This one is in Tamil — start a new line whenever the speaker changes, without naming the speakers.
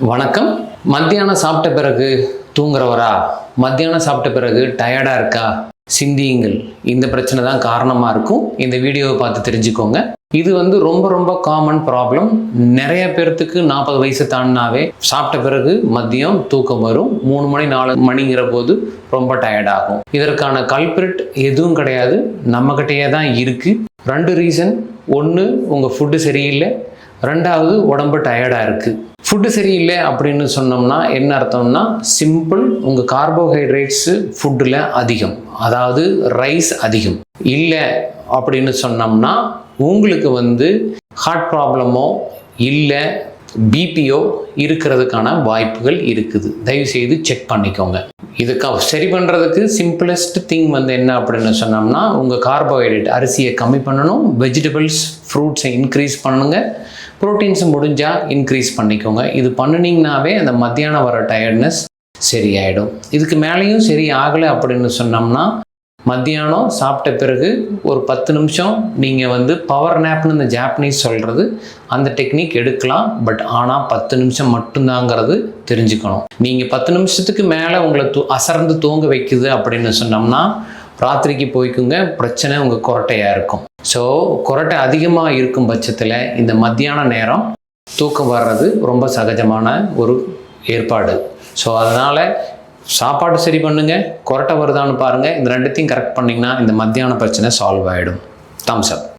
வணக்கம். மத்தியானம் சாப்பிட்ட பிறகு தூங்குறவரா? மத்தியானம் சாப்பிட்ட பிறகு டயர்டாக இருக்கா? சிந்தியுங்கள். இந்த பிரச்சனை தான் காரணமாக இருக்கும். இந்த வீடியோவை பார்த்து தெரிஞ்சுக்கோங்க. இது ரொம்ப ரொம்ப காமன் ப்ராப்ளம். நிறைய பேர்த்துக்கு 40 வயசு தாண்டினாவே சாப்பிட்ட பிறகு மதியம் தூக்கம் வரும். 3 மணி 4 மணிங்கிற போது ரொம்ப டயர்ட் ஆகும். இதற்கான கல்பிரிட் எதுவும் கிடையாது, நம்மகிட்டயே தான் இருக்குது. 2 ரீசன். ஒன்று, உங்கள் ஃபுட்டு சரியில்லை. 2வது, உடம்பு டயர்டாக இருக்குது. ஃபுட்டு சரியில்லை அப்படின்னு சொன்னோம்னா என்ன அர்த்தம்னா, சிம்பிள், உங்கள் கார்போஹைட்ரேட்ஸு ஃபுட்டில் அதிகம், அதாவது ரைஸ் அதிகம் இல்லை அப்படின்னு சொன்னோம்னா உங்களுக்கு ஹார்ட் ப்ராப்ளமோ இல்லை பிபியோ இருக்கிறதுக்கான வாய்ப்புகள் இருக்குது. தயவுசெய்து செக் பண்ணிக்கோங்க. இதுக்கு சரி பண்ணுறதுக்கு சிம்பிளஸ்ட் திங் என்ன அப்படின்னு சொன்னோம்னா, உங்கள் கார்போஹைட்ரேட் அரிசியை கம்மி பண்ணணும், வெஜிடபிள்ஸ் ஃப்ரூட்ஸை இன்க்ரீஸ் பண்ணுங்கள், ப்ரோட்டீன்ஸ் முடிஞ்சால் இன்க்ரீஸ் பண்ணிக்கோங்க. இது பண்ணினீங்கனாவே அந்த மத்தியானம் வர டயர்ட்னஸ் சரியாயிடும். இதுக்கு மேலேயும் சரி ஆகலை அப்படின்னு சொன்னோம்னா, மத்தியானம் சாப்பிட்ட பிறகு ஒரு 10 நிமிஷம் நீங்கள் பவர் நேப்னு இந்த ஜாப்பனீஸ் சொல்கிறது, அந்த டெக்னிக் எடுக்கலாம். பட் ஆனால் 10 நிமிஷம் மட்டும்தாங்கிறது தெரிஞ்சுக்கணும். நீங்கள் 10 நிமிஷத்துக்கு மேலே உங்களை அசர்ந்து தூங்க வைக்குது அப்படின்னு சொன்னோம்னா ராத்திரிக்கு போய்க்குங்க, பிரச்சனை உங்கள் கொரட்டையாக இருக்கும். ஸோ கொரட்டை அதிகமாக இருக்கும் பட்சத்தில் இந்த மத்தியான நேரம் தூக்கம் வர்றது ரொம்ப சகஜமான ஒரு ஏற்பாடு. ஸோ அதனால் சாப்பாடு சரி பண்ணுங்கள், கொரட்டை வருதான்னு பாருங்கள். இந்த 2த்தையும் கரெக்ட் பண்ணிங்கன்னா இந்த மத்தியான பிரச்சனை சால்வ் ஆகிடும். தம்ஸ் அப்.